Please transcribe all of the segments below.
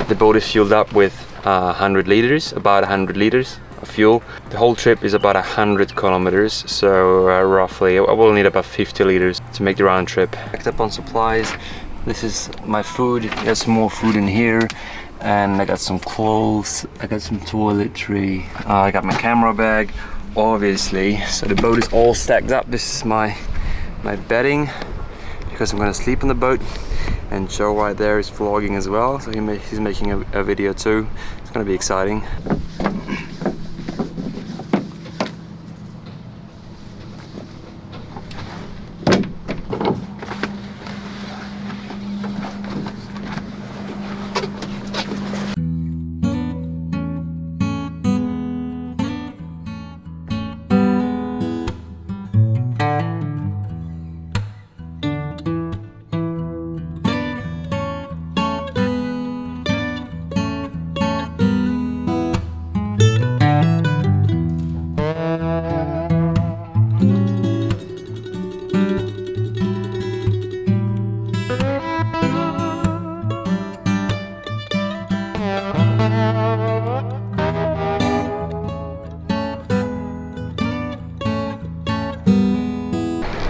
The boat is fueled up with 100 liters, about 100 liters of fuel. The whole trip is about 100 kilometers, so roughly I will need about 50 liters to make the round trip. Packed up on supplies. This is my food. There's more food in here, and I got some clothes, I got some toiletry, I got my camera bag, obviously. So the boat is all stacked up. This is my bedding, because I'm gonna sleep on the boat. And Joe right there is vlogging as well, so he's making a video too. It's gonna be exciting.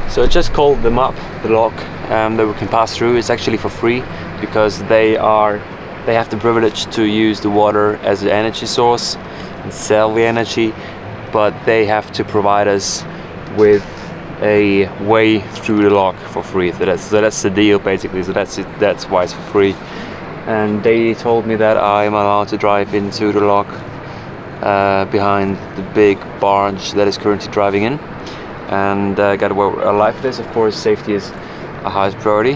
So I just called them up, the lock that we can pass through. It's actually for free, because they have the privilege to use the water as an energy source and sell the energy, but they have to provide us with a way through the lock for free. So that's the deal basically. So that's it. That's why it's for free. And they told me that I'm allowed to drive into the lock behind the big barge that is currently driving in. And gotta wear a life vest. Of course, safety is a highest priority.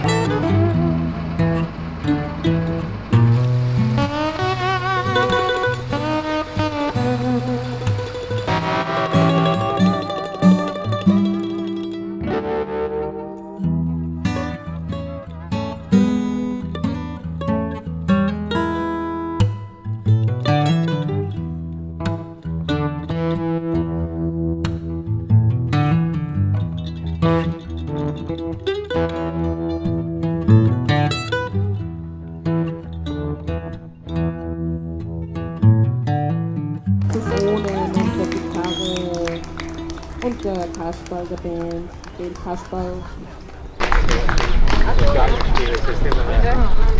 Und der Kasperl, der Band, den Kasperl.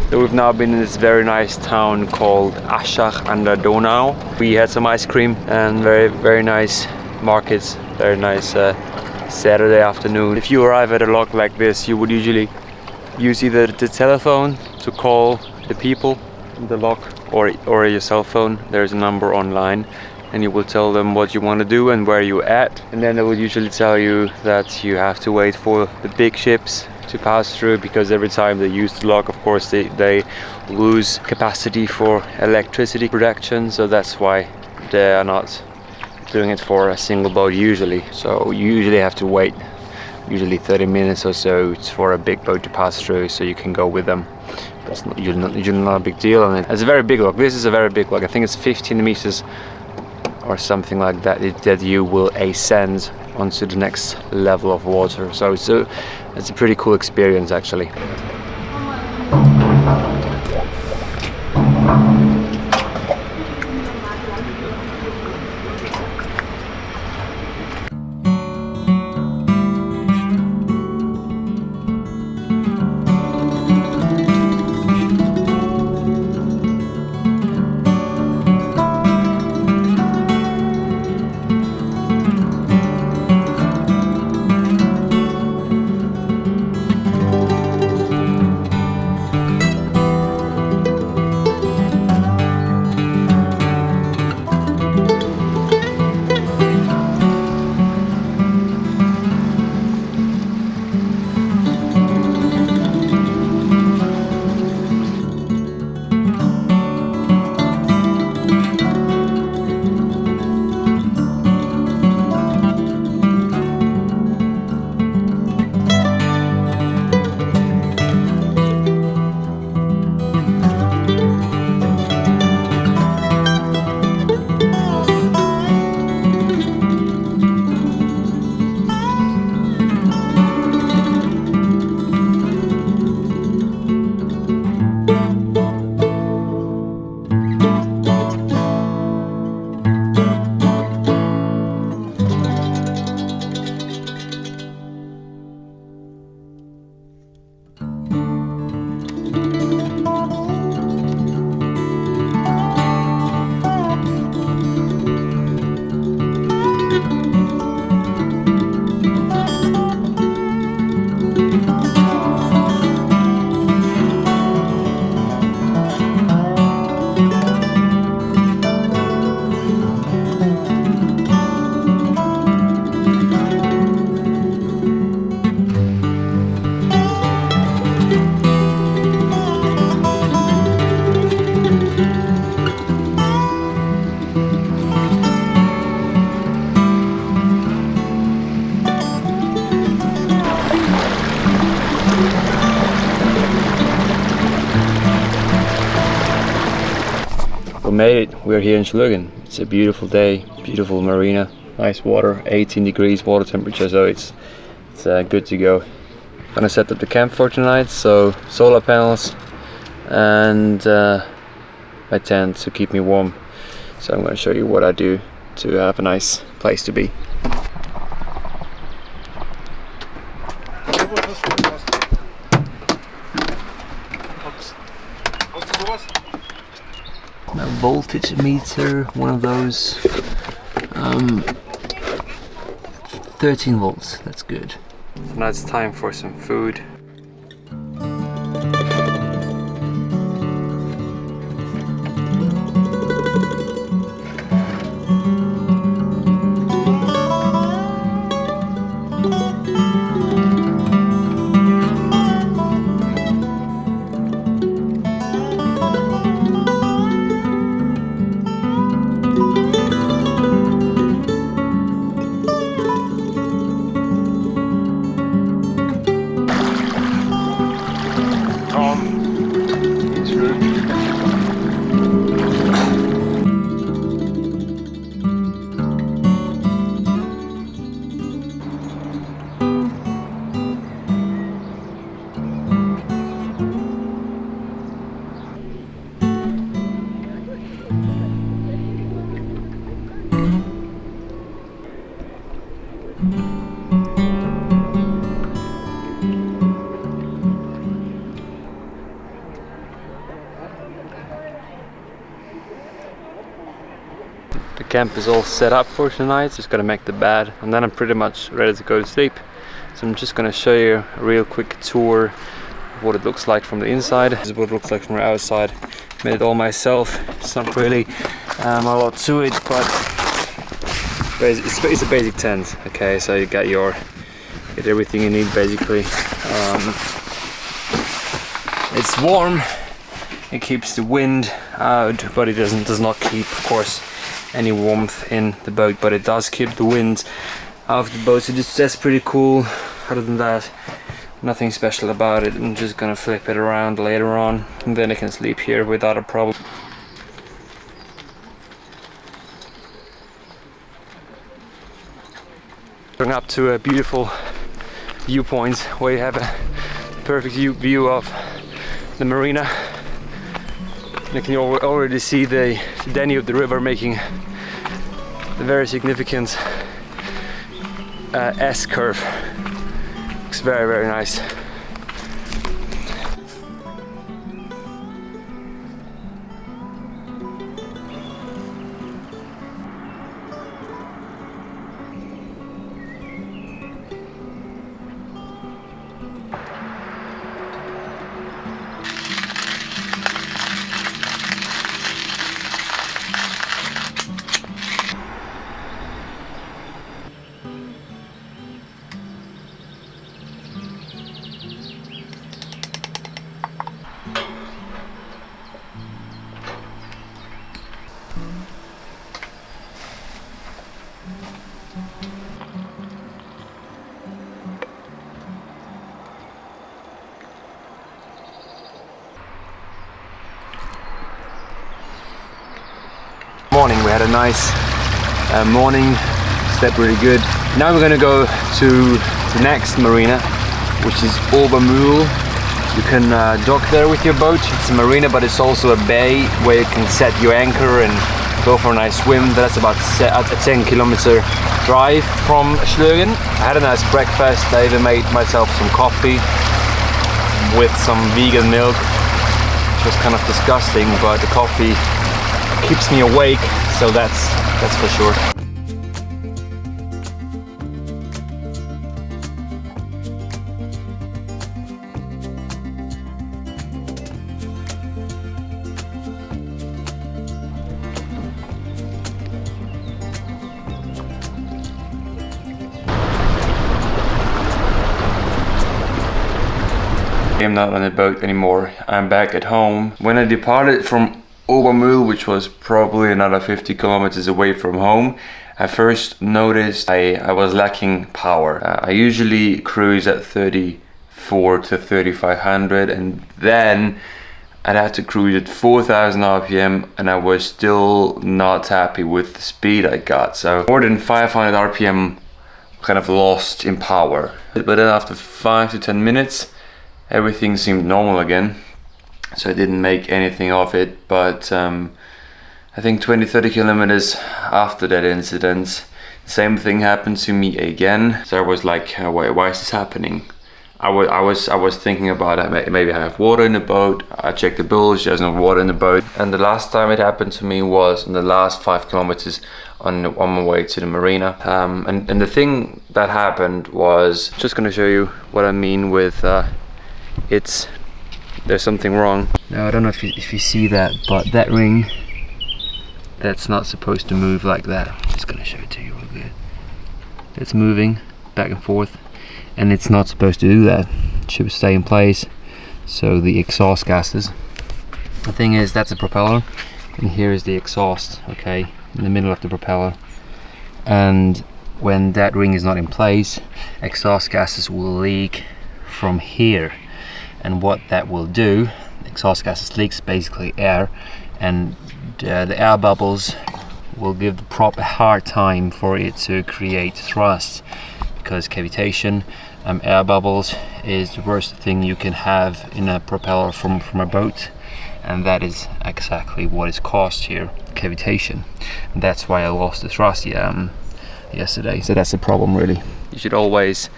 So we've now been in this very nice town called Aschach an der Donau. We had some ice cream and very nice markets, very nice Saturday afternoon. If you arrive at a lock like this, you would usually use either the telephone to call the people in the lock or your cell phone. There's a number online, and you will tell them what you want to do and where you're at, and then they will usually tell you that you have to wait for the big ships to pass through, because every time they use the lock, of course they lose capacity for electricity production, so that's why they are not doing it for a single boat usually. So you usually have to wait usually 30 minutes or so for a big boat to pass through, so you can go with them. But it's usually not a big deal, and it's a very big lock. This is a very big lock. I think it's 15 meters or something like that, that you will ascend onto the next level of water. So it's a pretty cool experience actually. We made it. We're here in Schlögen. It's a beautiful day, beautiful marina, nice water, 18 degrees water temperature, so it's good to go. Gonna set up the camp for tonight, so solar panels and my tent to keep me warm. So I'm gonna show you what I do to have a nice place to be. A voltage meter, one of those, 13 volts, that's good. Now it's time for some food. The camp is all set up for tonight, just gonna make the bed and then I'm pretty much ready to go to sleep. So I'm just gonna show you a real quick tour of what it looks like from the inside. This is what it looks like from the outside. Made it all myself. It's not really a lot to it, but it's a basic tent. Okay, so you get everything you need basically. It's warm. It keeps the wind out, but it does not keep, of course, any warmth in the boat, but it does keep the wind out of the boat, so that's pretty cool. Other than that, nothing special about it. I'm just gonna flip it around later on and then I can sleep here without a problem. Going up to a beautiful viewpoint where you have a perfect view of the marina. You can already see the Danube, the river, making a very significant S curve. Looks very, very nice. Morning, we had a nice morning, slept really good. Now we're gonna go to the next marina, which is Obermühl. You can dock there with your boat. It's a marina, but it's also a bay where you can set your anchor and go for a nice swim. That's about a 10-kilometer drive from Schlögen. I had a nice breakfast. I even made myself some coffee with some vegan milk, which was kind of disgusting, but the coffee keeps me awake, so that's for sure. I'm not on the boat anymore. I'm back at home. When I departed from Obermühl, which was probably another 50 kilometers away from home, I first noticed I was lacking power. I usually cruise at 34 to 3500, and then and I had to cruise at 4,000 RPM, and I was still not happy with the speed I got. So more than 500 RPM kind of lost in power. But then after 5 to 10 minutes, everything seemed normal again. So I didn't make anything of it, but I think 20-30 kilometers after that incident, same thing happened to me again. So I was like, why is this happening? I was thinking about it. Maybe I have water in the boat. I checked the bilge, there's no water in the boat. And the last time it happened to me was in the last 5 kilometers on my way to the marina. And the thing that happened was, just gonna show you what I mean with there's something wrong. Now I don't know if you see that, but that ring, that's not supposed to move like that. I'm just gonna show it to you real good. It's moving back and forth, and it's not supposed to do that. It should stay in place. So the exhaust gases. The thing is, that's a propeller, and here is the exhaust, okay, in the middle of the propeller. And when that ring is not in place, exhaust gases will leak from here. And what that will do, exhaust gases leaks basically air, and the air bubbles will give the prop a hard time for it to create thrust, because cavitation, air bubbles is the worst thing you can have in a propeller from a boat, and that is exactly what is caused here, cavitation. And that's why I lost the thrust yesterday. So that's the problem, really. You should always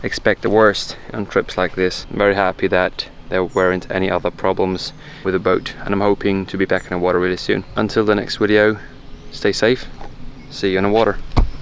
expect the worst on trips like this. I'm very happy that there weren't any other problems with the boat, and I'm hoping to be back in the water really soon. Until the next video, stay safe. See you in the water.